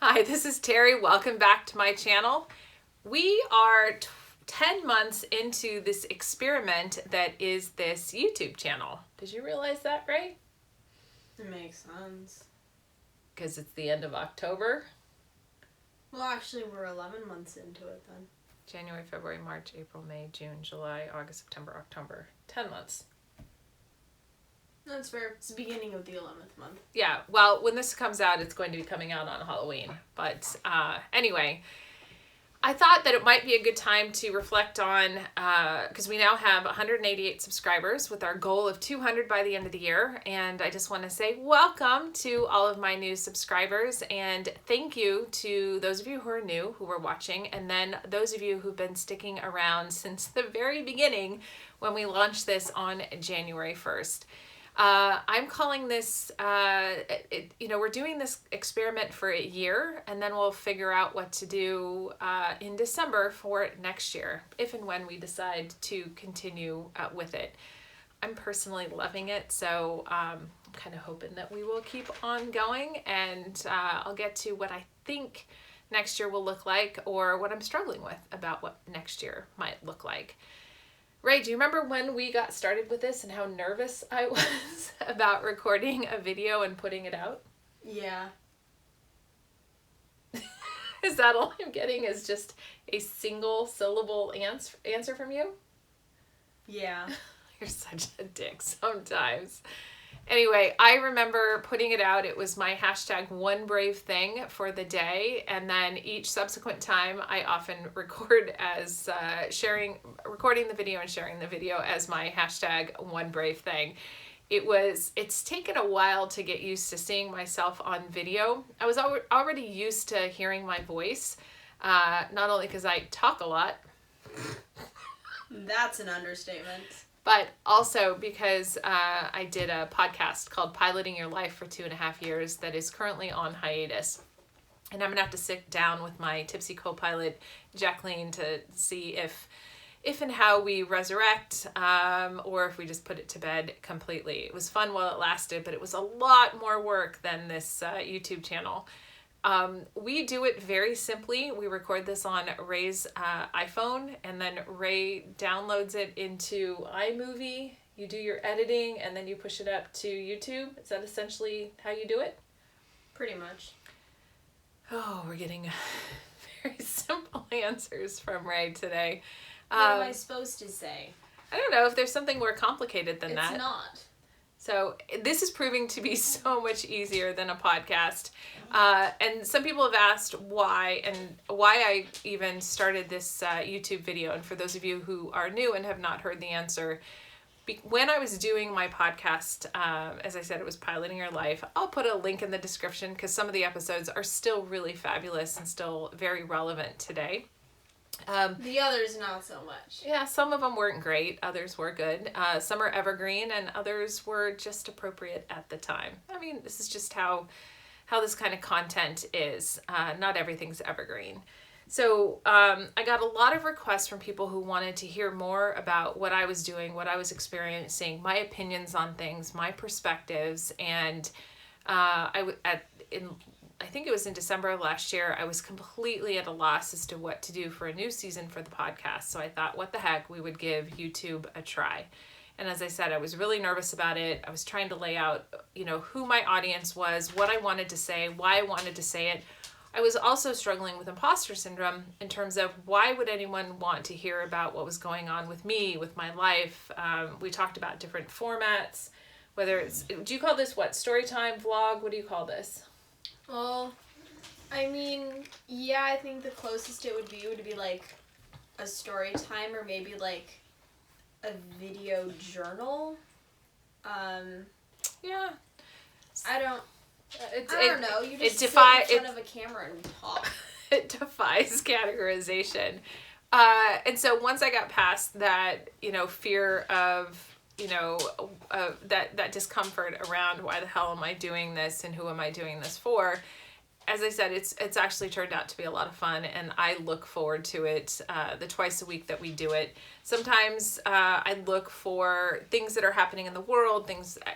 Hi, this is Terry. Welcome back to my channel. We are 10 months into this experiment that is this YouTube channel. Did you realize that, Ray? It makes sense. Because it's the end of October. Well, actually, we're 11 months into it then. January, February, March, April, May, June, July, August, September, October. 10 months. That's fair. It's the beginning of the 11th month. Yeah, well, when this comes out, it's going to be coming out on Halloween. But anyway, I thought that it might be a good time to reflect on, because we now have 188 subscribers with our goal of 200 by the end of the year. And I just want to say welcome to all of my new subscribers. And thank you to those of you who are new, who were watching. And then those of you who've been sticking around since the very beginning when we launched this on January 1st. I'm calling this, we're doing this experiment for a year, and then we'll figure out what to do in December for next year, if and when we decide to continue with it. I'm personally loving it, so I'm kind of hoping that we will keep on going, and I'll get to what I think next year will look like, or what I'm struggling with about what next year might look like. Ray, do you remember when we got started with this and how nervous I was about recording a video and putting it out? Yeah. Is that all I'm getting is just a single syllable answer from you? Yeah. You're such a dick sometimes. Anyway, I remember putting it out. It was my hashtag onebravething for the day. And then each subsequent time, I often record as recording the video and sharing the video as my hashtag onebravething. It's taken a while to get used to seeing myself on video. I was already used to hearing my voice, not only because I talk a lot. That's an understatement. But also because I did a podcast called Piloting Your Life for 2.5 years that is currently on hiatus. And I'm going to have to sit down with my tipsy co-pilot, Jacqueline, to see if and how we resurrect or if we just put it to bed completely. It was fun while it lasted, but it was a lot more work than this YouTube channel. We do it very simply. We record this on Ray's iPhone, and then Ray downloads it into iMovie. You do your editing, and then you push it up to YouTube. Is that essentially how you do it? Pretty much. Oh, we're getting very simple answers from Ray today. What am I supposed to say? I don't know if there's something more complicated than that. It's not. So this is proving to be so much easier than a podcast. And some people have asked why I even started this YouTube video. And for those of you who are new and have not heard the answer, when I was doing my podcast, as I said, it was Piloting Your Life. I'll put a link in the description because some of the episodes are still really fabulous and still very relevant today. The others not so much. Yeah, some of them weren't great, others were good. Some are evergreen and others were just appropriate at the time. I mean, this is just how this kind of content is. Not everything's evergreen. So I got a lot of requests from people who wanted to hear more about what I was doing, what I was experiencing, my opinions on things, my perspectives, and I think it was in December of last year, I was completely at a loss as to what to do for a new season for the podcast. So I thought, what the heck, we would give YouTube a try. And as I said, I was really nervous about it. I was trying to lay out, who my audience was, what I wanted to say, why I wanted to say it. I was also struggling with imposter syndrome in terms of why would anyone want to hear about what was going on with me, with my life. We talked about different formats, whether it's, do you call this what, story time, vlog? What do you call this? Well, I mean, yeah, I think the closest it would be like a story time or maybe like a video journal. Yeah. I don't know. You just sit in front of a camera and talk. It defies categorization. And so once I got past that, fear of, that discomfort around why the hell am I doing this and who am I doing this for? As I said, it's actually turned out to be a lot of fun, and I look forward to it the twice a week that we do it. Sometimes I look for things that are happening in the world,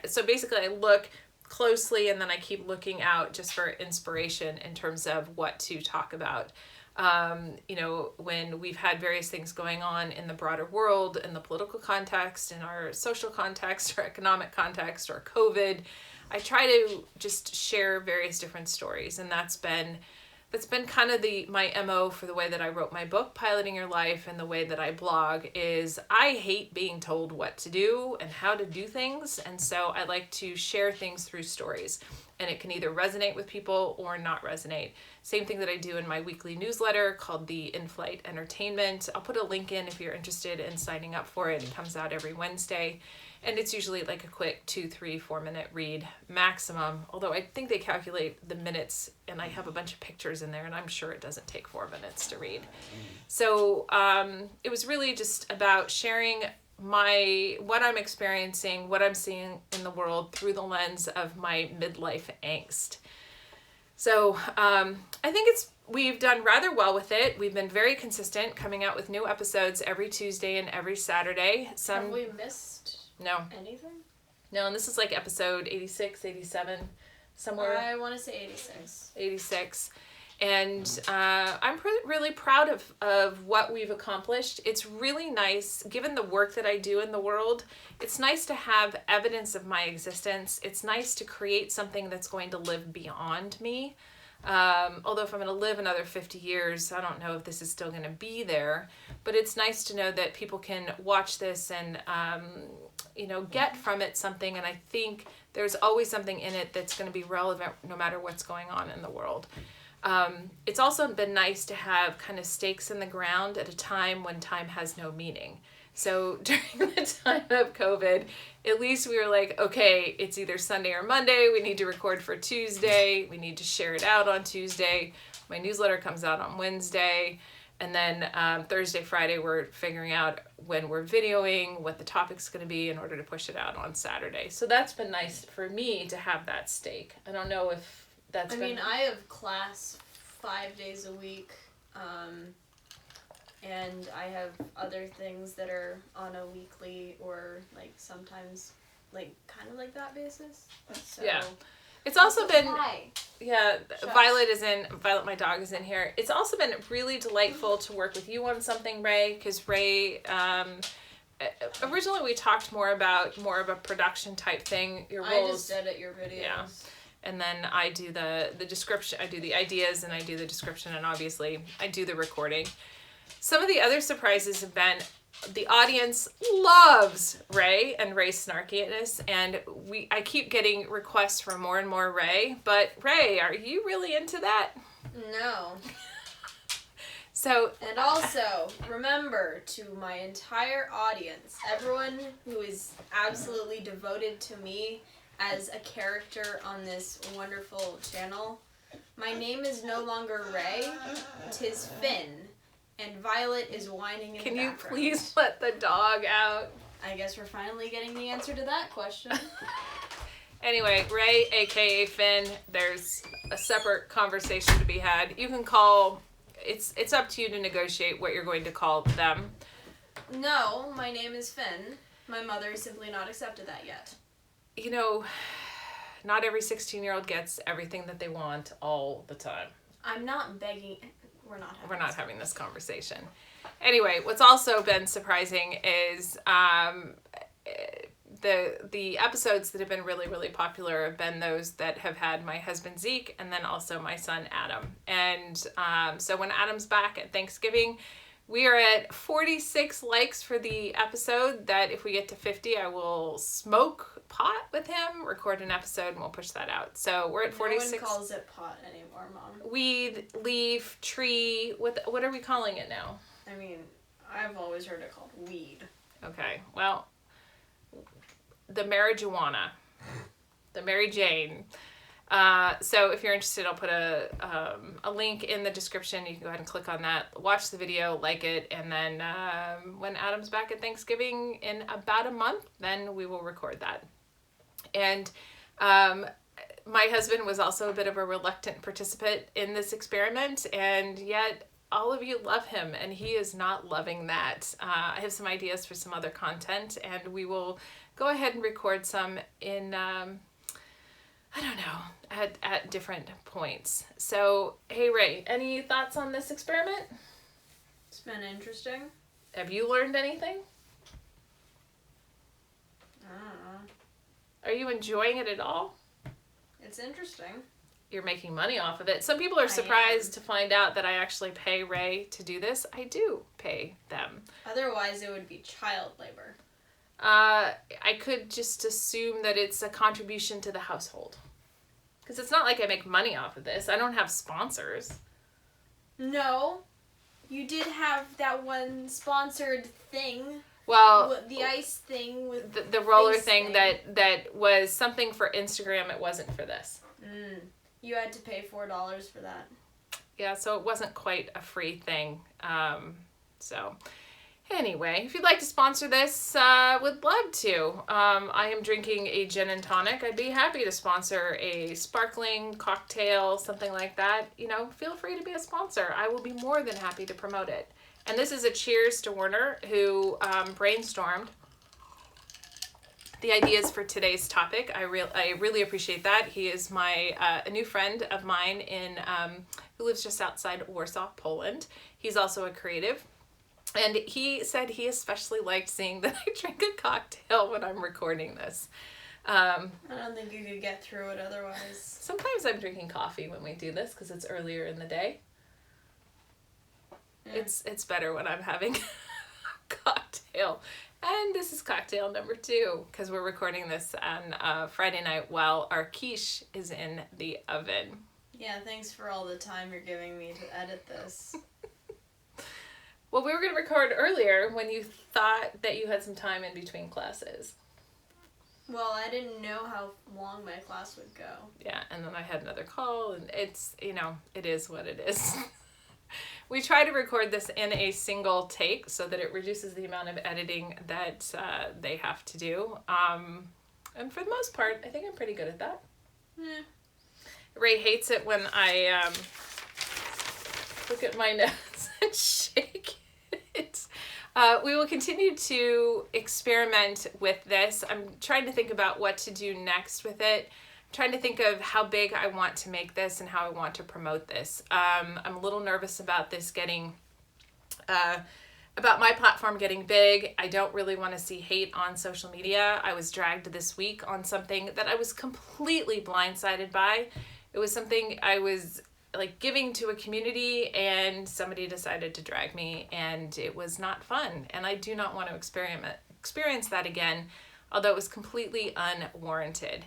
so basically I look closely, and then I keep looking out just for inspiration in terms of what to talk about. When we've had various things going on in the broader world, in the political context, in our social context, or economic context, or COVID, I try to just share various different stories, and that's been kind of my MO for the way that I wrote my book, Piloting Your Life, and the way that I blog is I hate being told what to do and how to do things, and so I like to share things through stories, and it can either resonate with people or not resonate. Same thing that I do in my weekly newsletter called the In-Flight Entertainment. I'll put a link in if you're interested in signing up for it. It comes out every Wednesday. And it's usually like a quick 2, 3, 4 minute read maximum. Although I think they calculate the minutes, and I have a bunch of pictures in there, and I'm sure it doesn't take 4 minutes to read. So it was really just about sharing what I'm experiencing, what I'm seeing in the world through the lens of my midlife angst. So I think we've done rather well with it. We've been very consistent, coming out with new episodes every Tuesday and every Saturday. Have we missed anything? No, and this is like episode 86, 87, somewhere. I want to say 86. 86. And I'm really proud of what we've accomplished. It's really nice, given the work that I do in the world, it's nice to have evidence of my existence. It's nice to create something that's going to live beyond me. Although if I'm going to live another 50 years, I don't know if this is still going to be there. But it's nice to know that people can watch this and, get from it something. And I think there's always something in it that's going to be relevant no matter what's going on in the world. It's also been nice to have kind of stakes in the ground at a time when time has no meaning. So during the time of COVID, at least we were like, okay, it's either Sunday or Monday. We need to record for Tuesday. We need to share it out on Tuesday. My newsletter comes out on Wednesday. And then Thursday, Friday, we're figuring out when we're videoing, what the topic's going to be in order to push it out on Saturday. So that's been nice for me to have that stake. I don't know if that's I have class 5 days a week, and I have other things that are on a weekly or like sometimes like kind of like that basis. So yeah. It's also been, hi. Yeah, Shucks. Violet, my dog, is in here. It's also been really delightful to work with you on something, Ray, because Ray, originally we talked more of a production type thing. Your roles, I just edit your videos. Yeah. And then I do the description, I do the ideas, and I do the description, and obviously I do the recording. Some of the other surprises have been the audience loves Ray and Ray's snarkiness, and I keep getting requests for more and more Ray, but Ray, are you really into that? No. So, and also, remember, to my entire audience, everyone who is absolutely devoted to me as a character on this wonderful channel, my name is no longer Ray, 'tis Finn, and Violet is whining in the background. Can you please let the dog out? I guess we're finally getting the answer to that question. Anyway, Ray, aka Finn, there's a separate conversation to be had. You can call, it's up to you to negotiate what you're going to call them. No, my name is Finn. My mother has simply not accepted that yet. You know, not every 16-year-old gets everything that they want all the time. I'm not begging. We're not having this conversation. Anyway, what's also been surprising is the episodes that have been really, really popular have been those that have had my husband Zeke and then also my son Adam. And so when Adam's back at Thanksgiving, we are at 46 likes for the episode that if we get to 50, I will smoke pot with him, record an episode, and we'll push that out. So we're at 46. No one calls it pot anymore, Mom. Weed, leaf, tree, what are we calling it now? I mean, I've always heard it called weed. Okay, well, the marijuana, the Mary Jane. So if you're interested, I'll put a link in the description. You can go ahead and click on that, watch the video, like it, and then when Adam's back at Thanksgiving in about a month, then we will record that. And my husband was also a bit of a reluctant participant in this experiment, and yet all of you love him, and he is not loving that. I have some ideas for some other content, and we will go ahead and record some in I don't know, at different points. So, hey Ray, any thoughts on this experiment? It's been interesting. Have you learned anything? I don't know. Are you enjoying it at all? It's interesting. You're making money off of it. Some people are surprised to find out that I actually pay Ray to do this. I do pay them. Otherwise, it would be child labor. I could just assume that it's a contribution to the household. Because it's not like I make money off of this. I don't have sponsors. No. You did have that one sponsored thing. Well, the ice thing with the roller thing that was something for Instagram. It wasn't for this. You had to pay $4 for that. Yeah, so it wasn't quite a free thing. So anyway, if you'd like to sponsor this, would love to. I am drinking a gin and tonic. I'd be happy to sponsor a sparkling cocktail, something like that. You know, feel free to be a sponsor. I will be more than happy to promote it. And this is a cheers to Werner, who brainstormed the ideas for today's topic. I really appreciate that. He is a new friend of mine who lives just outside Warsaw, Poland. He's also a creative. And he said he especially liked seeing that I drink a cocktail when I'm recording this. I don't think you could get through it otherwise. Sometimes I'm drinking coffee when we do this because it's earlier in the day. Yeah. It's better when I'm having a cocktail. And this is cocktail number 2 because we're recording this on Friday night while our quiche is in the oven. Yeah, thanks for all the time you're giving me to edit this. Well, we were going to record earlier when you thought that you had some time in between classes. Well, I didn't know how long my class would go. Yeah, and then I had another call, and it's, it is what it is. We try to record this in a single take so that it reduces the amount of editing that they have to do. And for the most part, I think I'm pretty good at that. Yeah. Ray hates it when I look at my nose and shake it. We will continue to experiment with this. I'm trying to think about what to do next with it. I'm trying to think of how big I want to make this and how I want to promote this. I'm a little nervous about this getting, about my platform getting big. I don't really want to see hate on social media. I was dragged this week on something that I was completely blindsided by. It was something I was giving to a community, and somebody decided to drag me, and it was not fun. And I do not want to experience that again, although it was completely unwarranted.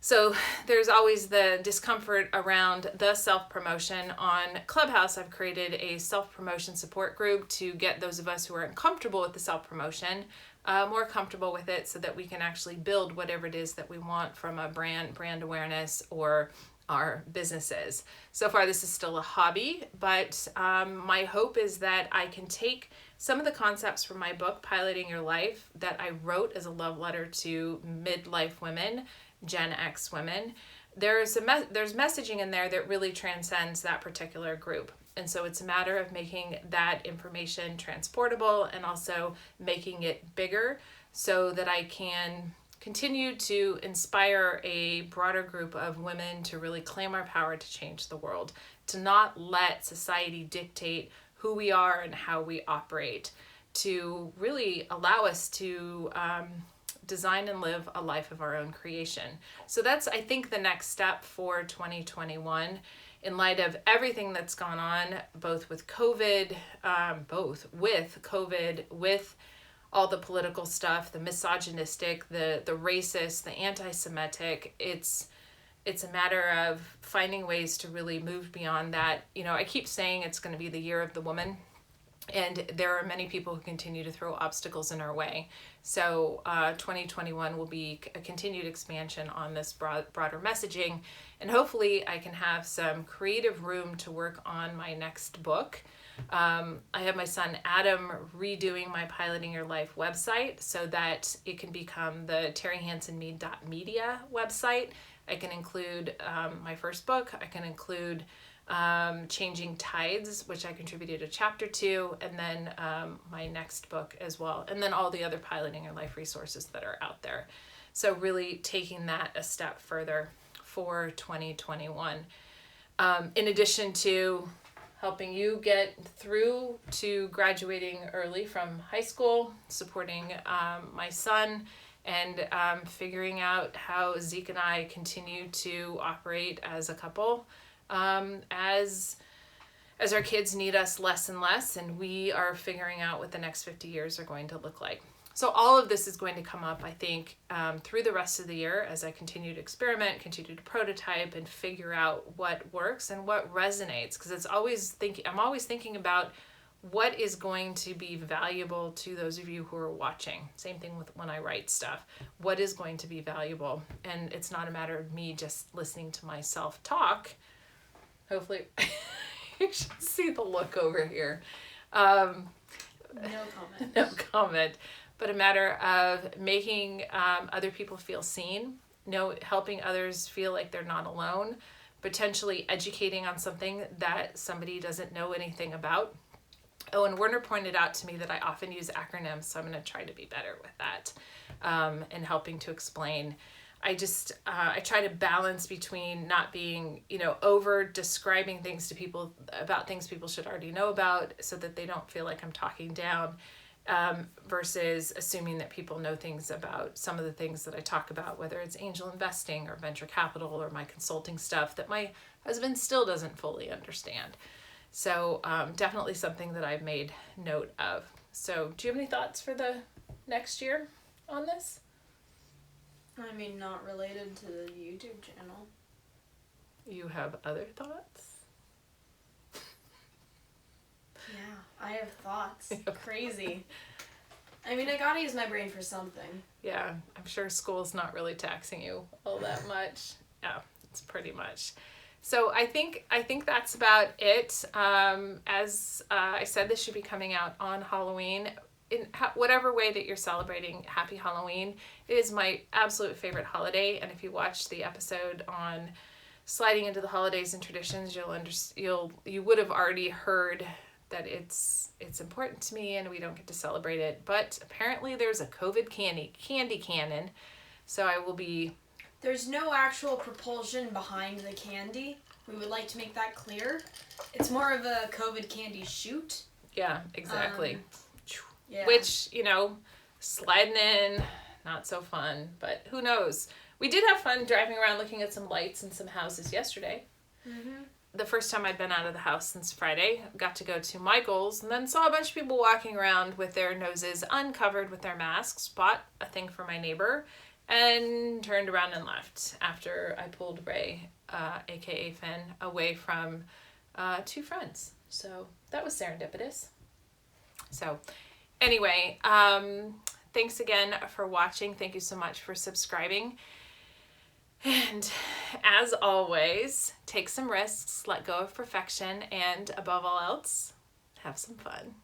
So there's always the discomfort around the self-promotion. On Clubhouse, I've created a self-promotion support group to get those of us who are uncomfortable with the self-promotion more comfortable with it so that we can actually build whatever it is that we want from a brand awareness or our businesses. So far, this is still a hobby, but my hope is that I can take some of the concepts from my book, Piloting Your Life, that I wrote as a love letter to midlife women, Gen X women. There's messaging in there that really transcends that particular group. And so it's a matter of making that information transportable and also making it bigger so that I can continue to inspire a broader group of women to really claim our power to change the world, to not let society dictate who we are and how we operate, to really allow us to design and live a life of our own creation. So that's, I think, the next step for 2021 in light of everything that's gone on, both with COVID, with all the political stuff, the misogynistic, the racist, the anti-Semitic. It's a matter of finding ways to really move beyond that. I keep saying it's going to be the year of the woman, and there are many people who continue to throw obstacles in our way. So 2021 will be a continued expansion on this broader messaging, and hopefully I can have some creative room to work on my next book. I have my son Adam redoing my Piloting Your Life website so that it can become the terrihansonmead.media website. I can include my first book. I can include Changing Tides, which I contributed a chapter to, and then my next book as well, and then all the other Piloting Your Life resources that are out there. So really taking that a step further. for 2021. In addition to helping you get through to graduating early from high school, supporting my son, and figuring out how Zeke and I continue to operate as a couple as our kids need us less and less, and we are figuring out what the next 50 years are going to look like. So all of this is going to come up, I think, through the rest of the year as I continue to experiment, continue to prototype, and figure out what works and what resonates. Because I'm always thinking about what is going to be valuable to those of you who are watching. Same thing with when I write stuff. What is going to be valuable? And it's not a matter of me just listening to myself talk. Hopefully, you should see the look over here. No comment. No comment. But a matter of making other people feel seen, helping others feel like they're not alone, potentially educating on something that somebody doesn't know anything about. Oh, and Werner pointed out to me that I often use acronyms, so I'm going to try to be better with that and helping to explain. I try to balance between not being, over describing things to people about things people should already know about so that they don't feel like I'm talking down. Versus assuming that people know things about some of the things that I talk about, whether it's angel investing or venture capital or my consulting stuff that my husband still doesn't fully understand. So definitely something that I've made note of. So do you have any thoughts for the next year on this? I mean, not related to the YouTube channel. You have other thoughts? Yeah, I have thoughts. Crazy. I mean, I gotta use my brain for something. Yeah, I'm sure school's not really taxing you all that much. Yeah, it's pretty much. So I think that's about it. As I said, this should be coming out on Halloween. In whatever way that you're celebrating, happy Halloween. It is my absolute favorite holiday, and if you watch the episode on sliding into the holidays and traditions, you would have already heard that it's important to me and we don't get to celebrate it. But apparently there's a COVID candy cannon, so I will be... There's no actual propulsion behind the candy. We would like to make that clear. It's more of a COVID candy shoot. Yeah, exactly. Yeah. Which, sliding in, not so fun, but who knows. We did have fun driving around looking at some lights in some houses yesterday. Mm-hmm. The first time I'd been out of the house since Friday. Got to go to Michael's and then saw a bunch of people walking around with their noses uncovered with their masks. Bought a thing for my neighbor and turned around and left after I pulled Ray, aka Finn, away from 2 friends. So that was serendipitous. So anyway, thanks again for watching. Thank you so much for subscribing. And as always, take some risks, let go of perfection, and above all else, have some fun.